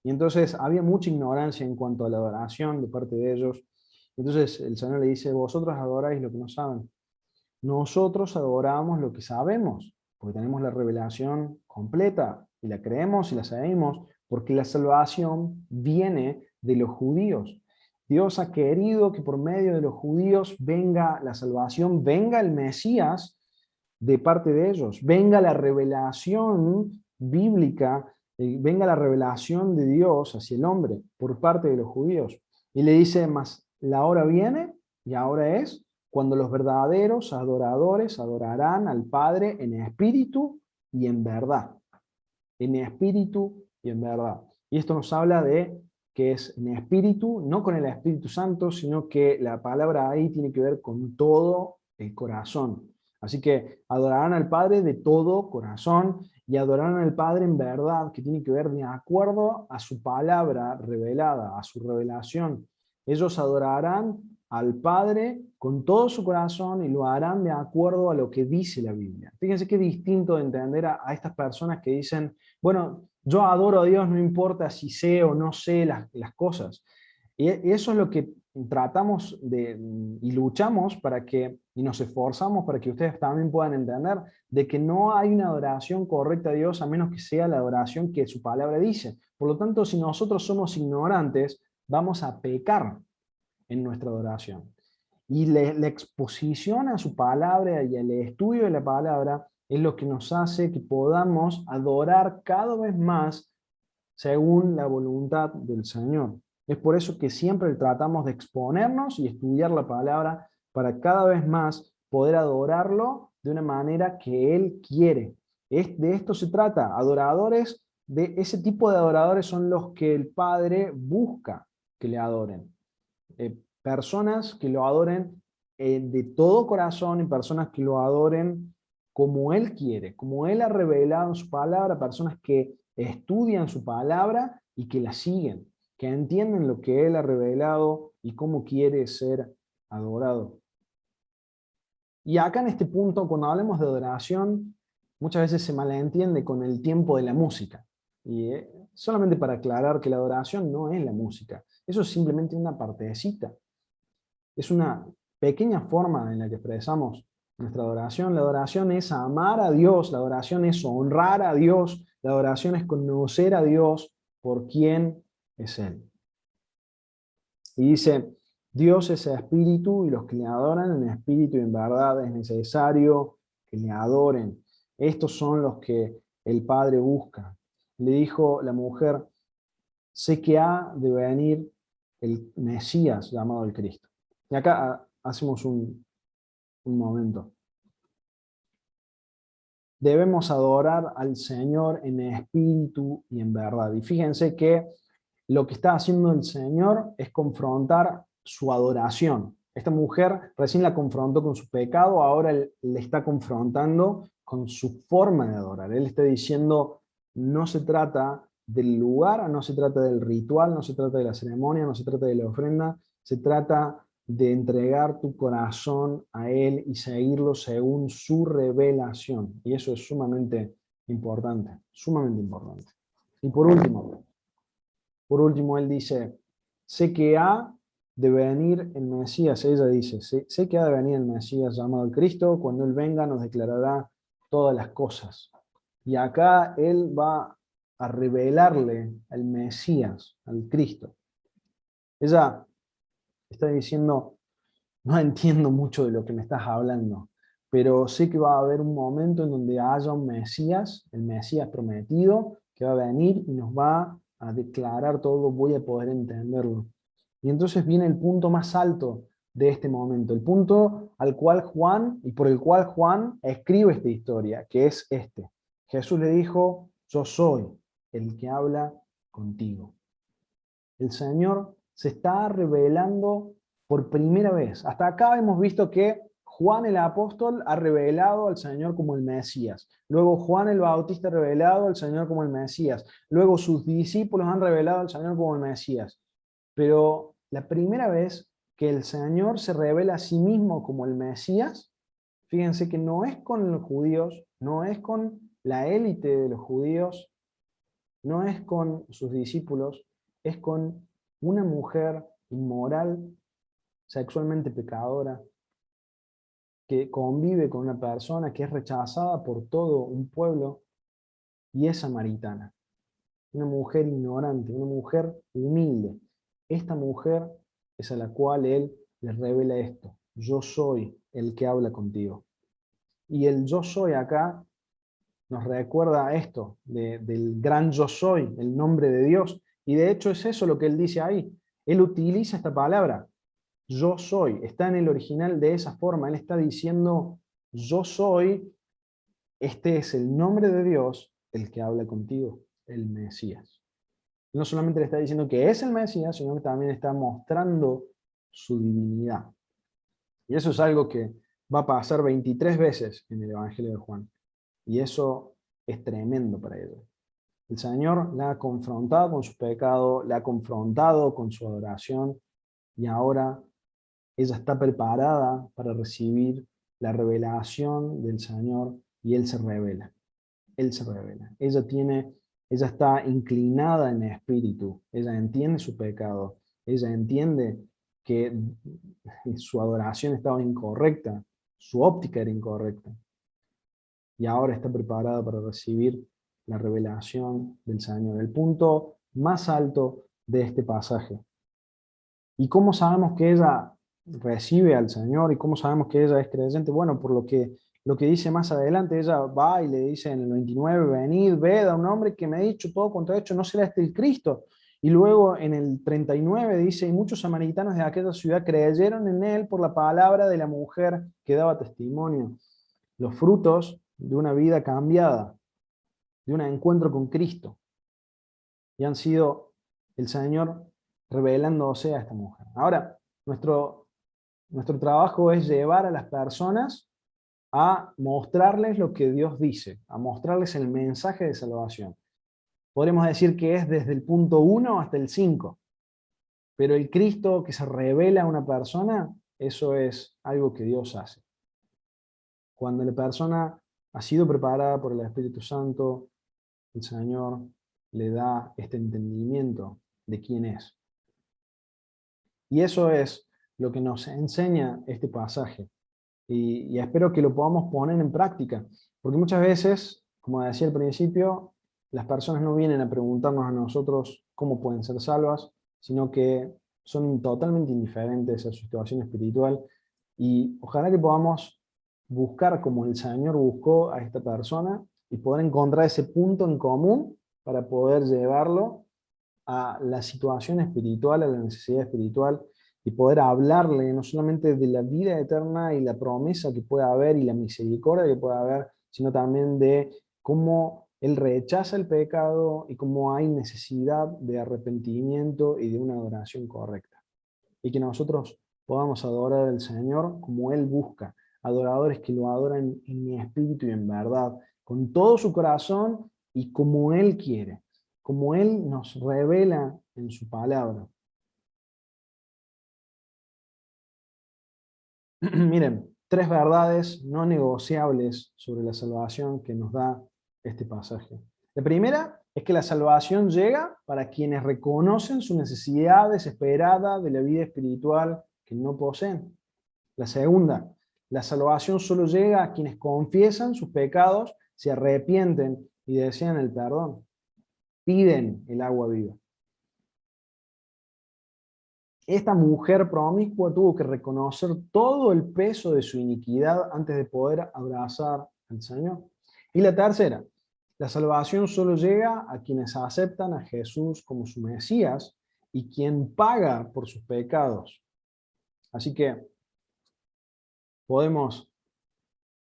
S1: Y entonces había mucha ignorancia en cuanto a la adoración de parte de ellos. Entonces el Señor le dice, vosotros adoráis lo que no saben. Nosotros adoramos lo que sabemos, porque tenemos la revelación completa, y la creemos y la sabemos, porque la salvación viene de los judíos. Dios ha querido que por medio de los judíos venga la salvación, venga el Mesías de parte de ellos, venga la revelación bíblica, venga la revelación de Dios hacia el hombre por parte de los judíos. Y le dice, más la hora viene y ahora es cuando los verdaderos adoradores adorarán al Padre en espíritu y en verdad. En espíritu y en verdad. Y esto nos habla de que es en espíritu, no con el Espíritu Santo, sino que la palabra ahí tiene que ver con todo el corazón. Así que adorarán al Padre de todo corazón y adorarán al Padre en verdad, que tiene que ver de acuerdo a su palabra revelada, a su revelación. Ellos adorarán al Padre con todo su corazón y lo harán de acuerdo a lo que dice la Biblia. Fíjense qué distinto de entender a estas personas que dicen, bueno, yo adoro a Dios, no importa si sé o no sé las cosas. Y eso es lo que tratamos y luchamos para que, y nos esforzamos para que ustedes también puedan entender, de que no hay una adoración correcta a Dios a menos que sea la adoración que su palabra dice. Por lo tanto, si nosotros somos ignorantes, vamos a pecar en nuestra adoración. Y la exposición a su palabra y el estudio de la palabra es lo que nos hace que podamos adorar cada vez más según la voluntad del Señor. Es por eso que siempre tratamos de exponernos y estudiar la palabra para cada vez más poder adorarlo de una manera que Él quiere. De esto se trata. Adoradores, de ese tipo de adoradores son los que el Padre busca que le adoren. Personas que lo adoren de todo corazón y personas que lo adoren como Él quiere, como Él ha revelado en su palabra, personas que estudian su palabra y que la siguen, que entienden lo que Él ha revelado y cómo quiere ser adorado. Y acá en este punto, cuando hablamos de adoración, muchas veces se malentiende con el tiempo de la música. Y solamente para aclarar que la adoración no es la música, eso es simplemente una partecita. Es una pequeña forma en la que expresamos nuestra adoración. La adoración es amar a Dios, la adoración es honrar a Dios, la adoración es conocer a Dios por quién es Él. Y dice, Dios es espíritu y los que le adoran en espíritu y en verdad es necesario que le adoren. Estos son los que el Padre busca. Le dijo la mujer, sé que ha de venir el Mesías llamado el Cristo. Y acá hacemos un momento. Debemos adorar al Señor en espíritu y en verdad. Y fíjense que lo que está haciendo el Señor es confrontar su adoración. Esta mujer recién la confrontó con su pecado, ahora le está confrontando con su forma de adorar. Él está diciendo, no se trata del lugar, no se trata del ritual, no se trata de la ceremonia, no se trata de la ofrenda, se trata de entregar tu corazón a Él y seguirlo según su revelación. Y eso es sumamente importante, sumamente importante. Y por último, Él dice, sé que ha de venir el Mesías, ella dice, sé que ha de venir el Mesías llamado el Cristo, cuando Él venga nos declarará todas las cosas. Y acá Él va a revelarle al Mesías, al Cristo. Ella está diciendo, no entiendo mucho de lo que me estás hablando, pero sé que va a haber un momento en donde haya un Mesías, el Mesías prometido, que va a venir y nos va a declarar todo, voy a poder entenderlo. Y entonces viene el punto más alto de este momento, el punto al cual Juan, y por el cual Juan escribe esta historia, que es este. Jesús le dijo, yo soy el que habla contigo. El Señor se está revelando por primera vez. Hasta acá hemos visto que Juan el apóstol ha revelado al Señor como el Mesías. Luego Juan el Bautista ha revelado al Señor como el Mesías. Luego sus discípulos han revelado al Señor como el Mesías. Pero la primera vez que el Señor se revela a sí mismo como el Mesías, fíjense que no es con los judíos, no es con la élite de los judíos, no es con sus discípulos, es con una mujer inmoral, sexualmente pecadora, que convive con una persona que es rechazada por todo un pueblo y es samaritana. Una mujer ignorante, una mujer humilde. Esta mujer es a la cual él le revela esto. Yo soy el que habla contigo. Y el yo soy acá nos recuerda esto, del gran yo soy, el nombre de Dios. Y de hecho es eso lo que él dice ahí. Él utiliza esta palabra, yo soy. Está en el original de esa forma. Él está diciendo, yo soy, este es el nombre de Dios, el que habla contigo, el Mesías. No solamente le está diciendo que es el Mesías, sino que también está mostrando su divinidad. Y eso es algo que va a pasar 23 veces en el Evangelio de Juan. Y eso es tremendo para ella. El Señor la ha confrontado con su pecado, la ha confrontado con su adoración, y ahora ella está preparada para recibir la revelación del Señor, y Él se revela. Él se revela. Ella está inclinada en espíritu, ella entiende su pecado, ella entiende que su adoración estaba incorrecta, su óptica era incorrecta. Y ahora está preparada para recibir la revelación del Señor, el punto más alto de este pasaje. ¿Y cómo sabemos que ella recibe al Señor y cómo sabemos que ella es creyente? Bueno, por lo que dice más adelante, ella va y le dice en el 29, venid, ved a un hombre que me ha dicho todo cuanto ha hecho, ¿no será este el Cristo? Y luego en el 39 dice, y muchos samaritanos de aquella ciudad creyeron en él por la palabra de la mujer que daba testimonio. Los frutos de una vida cambiada, de un encuentro con Cristo. Y han sido el Señor revelándose a esta mujer. Ahora, nuestro trabajo es llevar a las personas a mostrarles lo que Dios dice, a mostrarles el mensaje de salvación. Podemos decir que es desde el punto 1 hasta el 5, pero el Cristo que se revela a una persona, eso es algo que Dios hace. Cuando la persona ha sido preparada por el Espíritu Santo, el Señor le da este entendimiento de quién es. Y eso es lo que nos enseña este pasaje. Y espero que lo podamos poner en práctica. Porque muchas veces, como decía al principio, las personas no vienen a preguntarnos a nosotros cómo pueden ser salvas, sino que son totalmente indiferentes a su situación espiritual. Y ojalá que podamos buscar como el Señor buscó a esta persona y poder encontrar ese punto en común para poder llevarlo a la situación espiritual, a la necesidad espiritual, y poder hablarle no solamente de la vida eterna y la promesa que puede haber y la misericordia que puede haber, sino también de cómo Él rechaza el pecado y cómo hay necesidad de arrepentimiento y de una adoración correcta. Y que nosotros podamos adorar al Señor como Él busca, adoradores que lo adoran en espíritu y en verdad, con todo su corazón y como Él quiere, como Él nos revela en su palabra. Miren, 3 verdades no negociables sobre la salvación que nos da este pasaje. La primera es que la salvación llega para quienes reconocen su necesidad desesperada de la vida espiritual que no poseen. La segunda, la salvación solo llega a quienes confiesan sus pecados, se arrepienten y desean el perdón. Piden el agua viva. Esta mujer promiscua tuvo que reconocer todo el peso de su iniquidad antes de poder abrazar al Señor. Y la tercera, la salvación solo llega a quienes aceptan a Jesús como su Mesías y quien paga por sus pecados. Así que podemos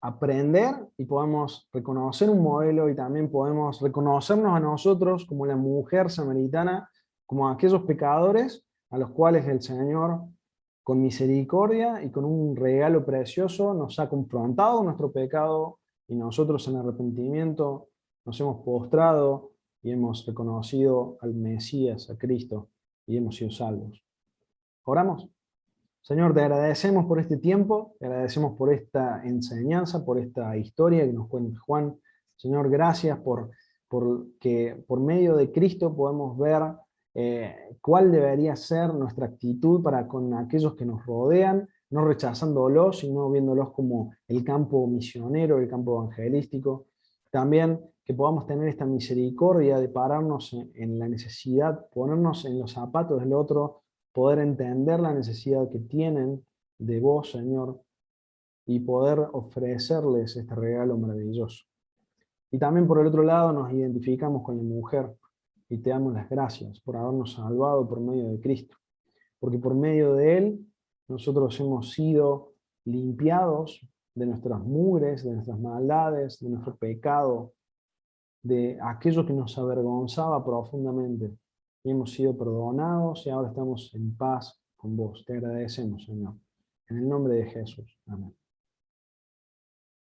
S1: aprender y podemos reconocer un modelo y también podemos reconocernos a nosotros como la mujer samaritana, como aquellos pecadores a los cuales el Señor, con misericordia y con un regalo precioso, nos ha confrontado nuestro pecado y nosotros en arrepentimiento nos hemos postrado y hemos reconocido al Mesías, a Cristo, y hemos sido salvos. ¿Oramos? Señor, te agradecemos por este tiempo, te agradecemos por esta enseñanza, por esta historia que nos cuenta Juan. Señor, gracias por que por medio de Cristo podemos ver cuál debería ser nuestra actitud para con aquellos que nos rodean, no rechazándolos, sino viéndolos como el campo misionero, el campo evangelístico. También que podamos tener esta misericordia de pararnos en la necesidad, ponernos en los zapatos del otro, poder entender la necesidad que tienen de vos, Señor, y poder ofrecerles este regalo maravilloso. Y también por el otro lado nos identificamos con la mujer y te damos las gracias por habernos salvado por medio de Cristo, porque por medio de Él nosotros hemos sido limpiados de nuestras mugres, de nuestras maldades, de nuestro pecado, de aquello que nos avergonzaba profundamente. Y hemos sido perdonados y ahora estamos en paz con vos. Te agradecemos, Señor. En el nombre de Jesús. Amén.